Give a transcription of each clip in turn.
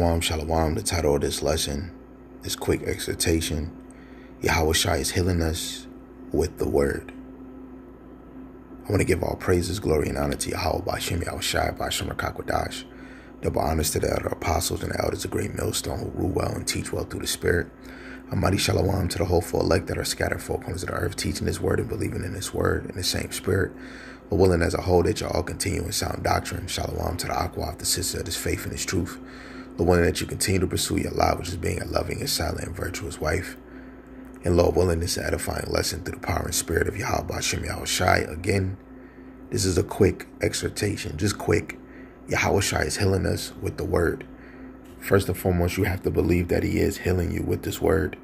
Shalom. The title of this lesson is Quick Exhortation. Yahawashi is healing us with the word. I want to give all praises, glory, and honor to Yahawashi, Yahawashi, Bashem Rakakwadash. Double honors to the elder apostles and the elders of great millstone who rule well and teach well through the Spirit. A mighty shalom to the hopeful elect that are scattered four corners of the earth, teaching His word and believing in His word in the same Spirit. But willing as a whole that you all continue in sound doctrine. Shalom to the Aquaf, the sister of His faith and His truth. The one that you continue to pursue your life, which is being a loving and silent and virtuous wife. And Lord willing, this edifying lesson through the power and spirit of Yahweh Shem Yahawashi. Again, this is a quick exhortation, just quick. Yahawashi is healing us with the word. First and foremost, you have to believe that He is healing you with this word.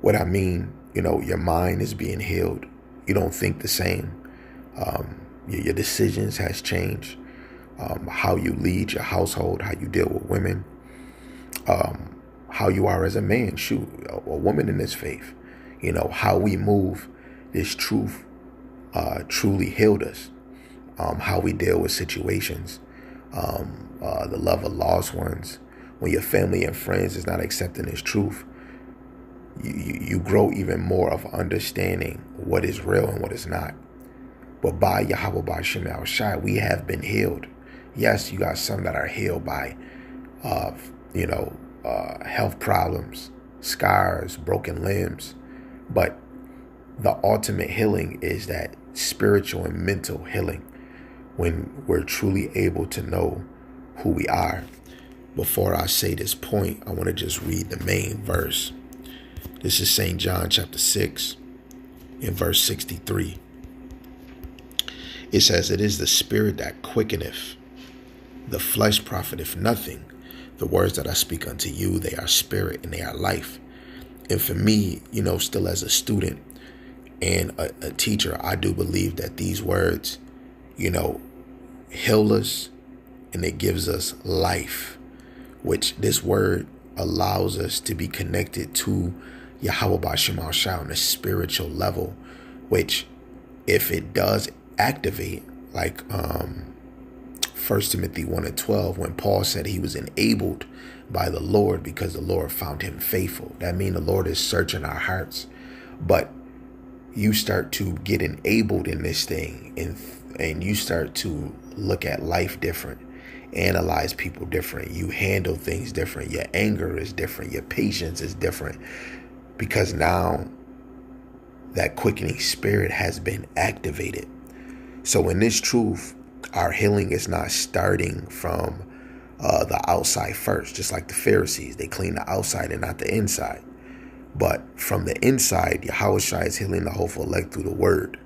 What I mean, your mind is being healed. You don't think the same. Your decisions has changed. How you lead your household, how you deal with women, how you are as a man, a woman in this faith, how we move, this truth truly healed us, how we deal with situations, the love of lost ones, when your family and friends is not accepting this truth, you grow even more of understanding what is real and what is not. But by Yahweh Bashem Yahawashi, we have been healed. Yes, you got some that are healed by, health problems, scars, broken limbs. But the ultimate healing is that spiritual and mental healing when we're truly able to know who we are. Before I say this point, I want to just read the main verse. This is St. John chapter 6 in verse 63. It says, "It is the spirit that quickeneth. The flesh profiteth nothing. The words that I speak unto you, they are spirit and they are life." And for me, still as a student and a teacher, I do believe that these words, heal us and it gives us life, which this word allows us to be connected to Yahweh Bashem Yahawashi on a spiritual level, which if it does activate, like 1 Timothy 1:12, when Paul said he was enabled by the Lord because the Lord found him faithful. That means the Lord is searching our hearts. But you start to get enabled in this thing and you start to look at life different, analyze people different. You handle things different. Your anger is different. Your patience is different because now that quickening spirit has been activated. So in this truth, our healing is not starting from the outside first, just like the Pharisees. They clean the outside and not the inside. But from the inside, Yahawashi is healing the hopeful elect through the word,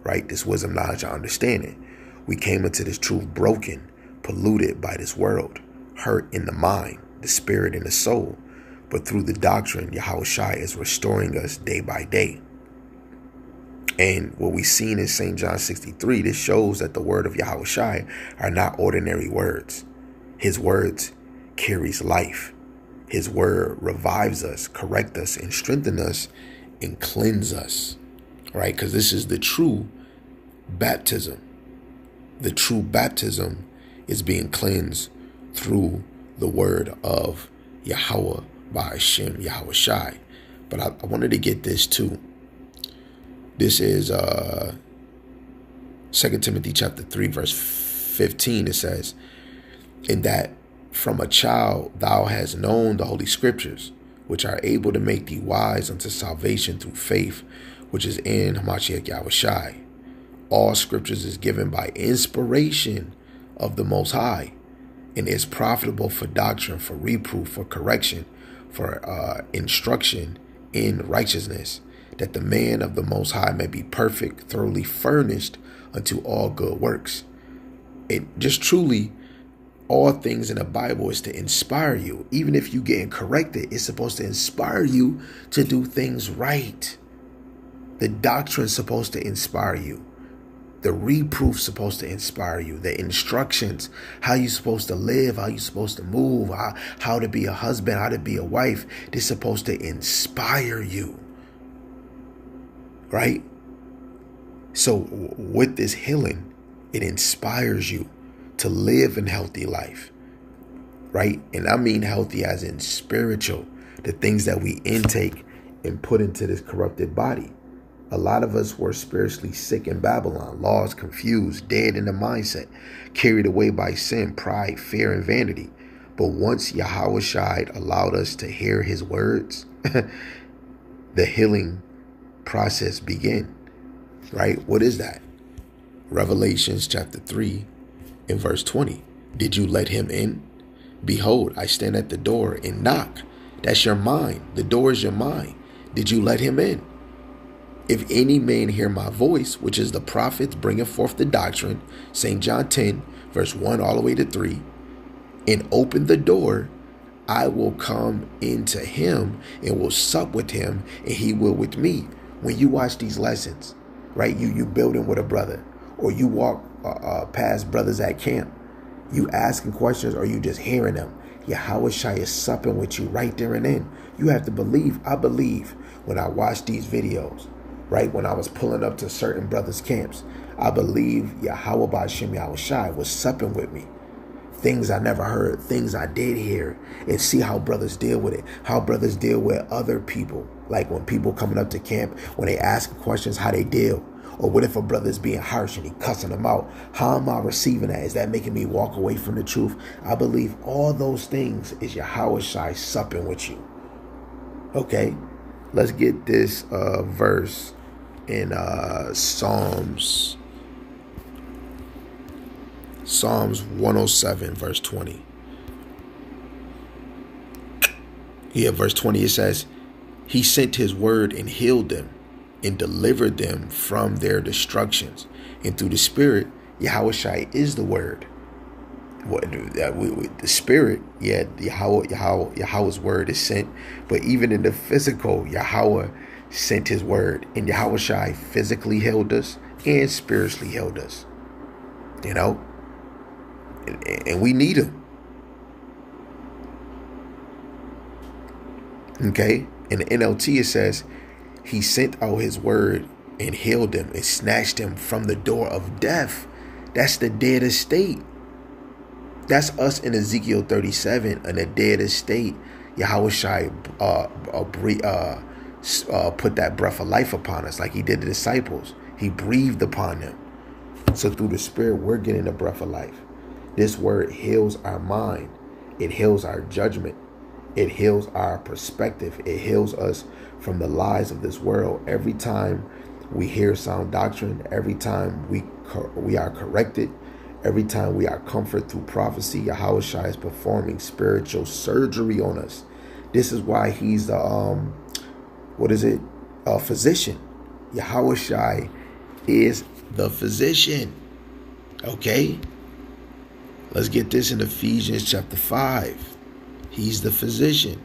right? This wisdom, knowledge, and understanding. We came into this truth broken, polluted by this world, hurt in the mind, the spirit, and the soul. But through the doctrine, Yahawashi is restoring us day by day. And what we've seen in St. John 63, this shows that the word of Yahawashi are not ordinary words. His words carries life. His word revives us, correct us, and strengthen us, and cleanse us, right? Because this is the true baptism. The true baptism is being cleansed through the word of Yahweh Bashem Yahawashi. But I wanted to get this too. This is 2 Timothy chapter 3, verse 15. It says, "In that from a child thou hast known the holy scriptures, which are able to make thee wise unto salvation through faith, which is in Hamashiach Yahawashi. All scriptures is given by inspiration of the Most High, and is profitable for doctrine, for reproof, for correction, for instruction in righteousness, that the man of the Most High may be perfect, thoroughly furnished unto all good works." It just truly, all things in the Bible is to inspire you. Even if you getting corrected, it's supposed to inspire you to do things right. The doctrine is supposed to inspire you. The reproof is supposed to inspire you. The instructions, how you're supposed to live, how you're supposed to move, how to be a husband, how to be a wife, they're supposed to inspire you. Right? So with this healing, it inspires you to live a healthy life. right? And I mean healthy as in spiritual, the things that we intake and put into this corrupted body. A lot of us were spiritually sick in Babylon, lost, confused, dead in the mindset, carried away by sin, pride, fear, and vanity. But once Yahawashi allowed us to hear his words, the healing process began, right? What is that? Revelations chapter 3 and verse 20. Did you let him in? Behold, I stand at the door and knock. That's your mind. The door is your mind. Did you let him in? If any man hear my voice, which is the prophets bringing forth the doctrine, St. John 10, verse 1 all the way to 3, and open the door, I will come into him and will sup with him, and he will with me. When you watch these lessons, right, you building with a brother, or you walk past brothers at camp, you asking questions or you just hearing them, Yahawashi is supping with you right there and then. You have to believe. I believe when I watch these videos, right, when I was pulling up to certain brothers' camps, I believe Yahawashi was supping with me. Things I never heard, things I did hear, and see how brothers deal with it, how brothers deal with other people. Like when people coming up to camp, when they ask questions, how they deal. Or what if a brother's being harsh and he cussing them out? How am I receiving that? Is that making me walk away from the truth? I believe all those things is Yahawashi supping with you. Okay, let's get this verse in Psalms 107, verse 20. Here, verse 20, it says, he sent his word and healed them and delivered them from their destructions. And through the Spirit, Yahawashi is the word. With the Spirit, yeah, Yahweh's word is sent. But even in the physical, Yahweh sent his word. And Yahawashi physically healed us and spiritually healed us. You know? And we need him. Okay? In the NLT it says, he sent out his word and healed them and snatched them from the door of death. That's the dead estate. That's us in Ezekiel 37 in the dead estate. Yahawashi put that breath of life upon us like he did the disciples. He breathed upon them. So through the Spirit, we're getting the breath of life. This word heals our mind. It heals our judgment. It heals our perspective. It heals us from the lies of this world. Every time we hear sound doctrine, every time we are corrected, every time we are comforted through prophecy, Yahawashi is performing spiritual surgery on us. This is why he's the a physician. Yahawashi is the physician. Okay? Let's get this in Ephesians chapter 5. He's the physician.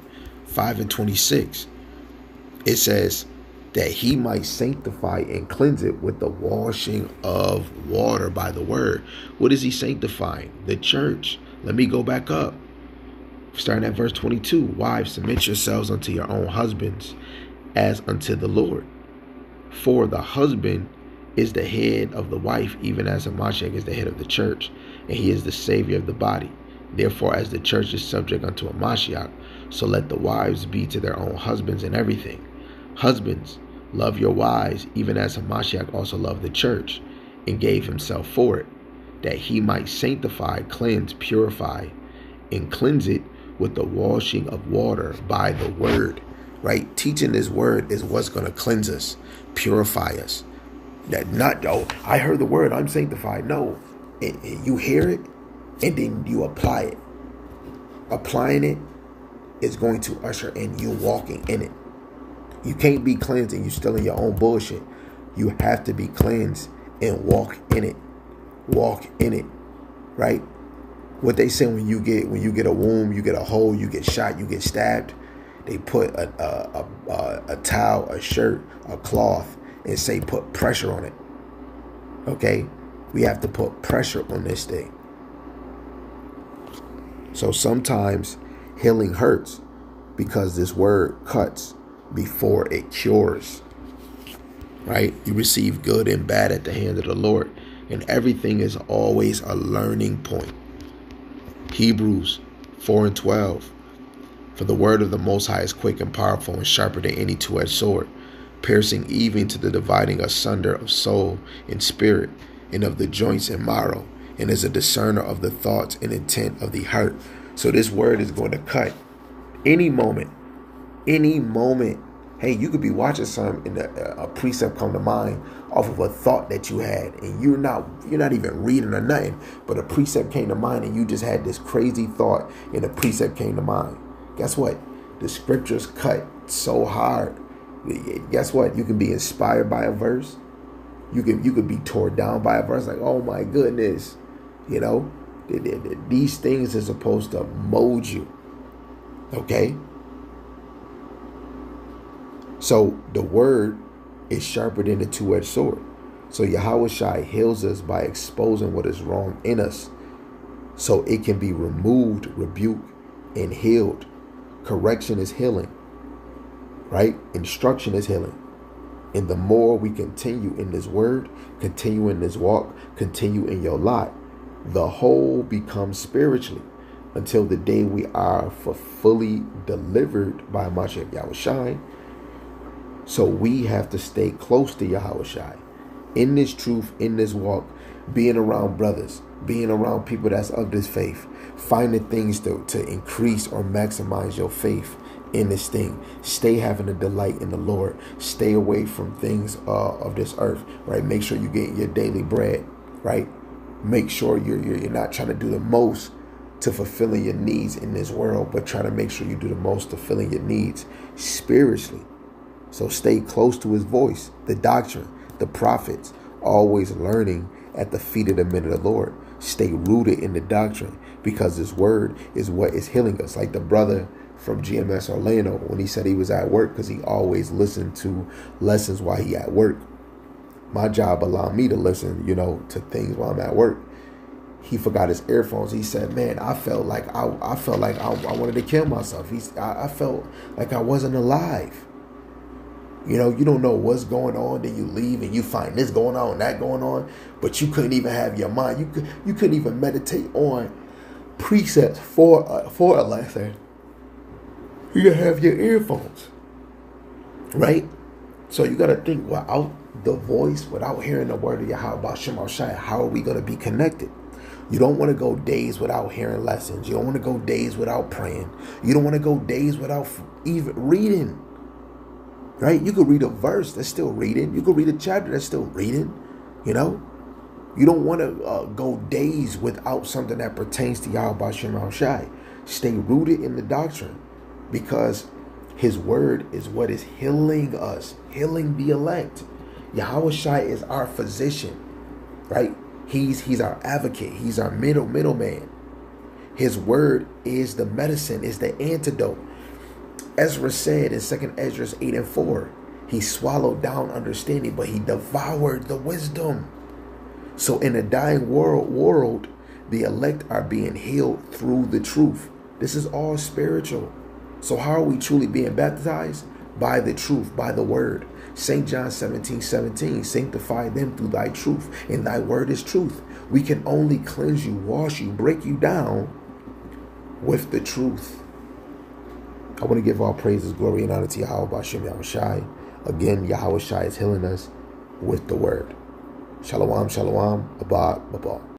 5 and 26. It says that he might sanctify and cleanse it with the washing of water by the word. What is he sanctifying? The church. Let me go back up. Starting at verse 22. Wives, submit yourselves unto your own husbands as unto the Lord. For the husband is the head of the wife, even as Hamashiach is the head of the church, and he is the savior of the body. Therefore, as the church is subject unto Hamashiach, so let the wives be to their own husbands in everything. Husbands, love your wives, even as Hamashiach also loved the church, and gave himself for it, that he might sanctify, cleanse, purify, and cleanse it with the washing of water by the word. Right? Teaching this word is what's going to cleanse us, purify us. That not, oh, I heard the word, I'm sanctified. No, you hear it and then you apply it. Applying it is going to usher in you walking in it. You can't be cleansed and you're still in your own bullshit. You have to be cleansed and walk in it. Walk in it, right? What they say when you get a wound, you get a hole, you get shot, you get stabbed. They put a towel, a shirt, a cloth, and say put pressure on it. Okay? We have to put pressure on this thing. So sometimes healing hurts because this word cuts before it cures. Right? You receive good and bad at the hand of the Lord. And everything is always a learning point. Hebrews 4 and 12. For the word of the Most High is quick and powerful and sharper than any two-edged sword, piercing even to the dividing asunder of soul and spirit, and of the joints and marrow, and is a discerner of the thoughts and intent of the heart. So this word is going to cut any moment. Any moment. Hey, you could be watching something and a precept come to mind off of a thought that you had, and you're not even reading or nothing, but a precept came to mind and you just had this crazy thought and a precept came to mind. Guess what? The scriptures cut so hard. Guess what? You can be inspired by a verse. You could be torn down by a verse, like, oh my goodness. You know, these things are supposed to mold you. Okay? So the word is sharper than a two-edged sword. So Yahawashi heals us by exposing what is wrong in us, so it can be removed, rebuked, and healed. Correction is healing, right? Instruction is healing. And the more we continue in this word, continue in this walk, continue in your lot, the whole becomes spiritually, until the day we are fully delivered by Mashiach Yahawashi. So we have to stay close to Yahawashi in this truth, in this walk, being around brothers, being around people that's of this faith, finding things to increase or maximize your faith in this thing. Stay having a delight in the Lord. Stay away from things of this earth, right? Make sure you get your daily bread, right? Make sure you're not trying to do the most to fulfilling your needs in this world, but trying to make sure you do the most to fulfilling your needs spiritually. So stay close to his voice, the doctrine, the prophets, always learning at the feet of the men of the Lord. Stay rooted in the doctrine, because his word is what is healing us. Like the brother from GMS Orlando, when he said he was at work because he always listened to lessons while he at work. My job allowed me to listen, to things while I'm at work. He forgot his earphones. He said, man, I felt like I wanted to kill myself. I felt like I wasn't alive. You don't know what's going on. Then you leave and you find this going on, that going on, but you couldn't even have your mind. You couldn't even meditate on precepts for a lesson. You gotta have your earphones, right? So you gotta think, without the voice, without hearing the word of Yahawashi, how are we gonna be connected? You don't want to go days without hearing lessons. You don't want to go days without praying. You don't want to go days without even reading. Right? You could read a verse, that's still reading. You could read a chapter, that's still reading. You don't want to go days without something that pertains to Yahawashi. Stay rooted in the doctrine, because his word is what is healing us, healing the elect. Yahawashi is our physician, right? He's our advocate. He's our middleman. His word is the medicine, is the antidote. Ezra said in 2nd Ezra 8 and 4, he swallowed down understanding, but he devoured the wisdom. So in a dying world, the elect are being healed through the truth. This is all spiritual. So how are we truly being baptized? By the truth, by the word. St. John 17:17, sanctify them through thy truth, and thy word is truth. We can only cleanse you, wash you, break you down with the truth. I want to give all praises, glory, and honor to Yahawashi. Again, Yahawashi is healing us with the word. Shalom, shalom, abad, babal.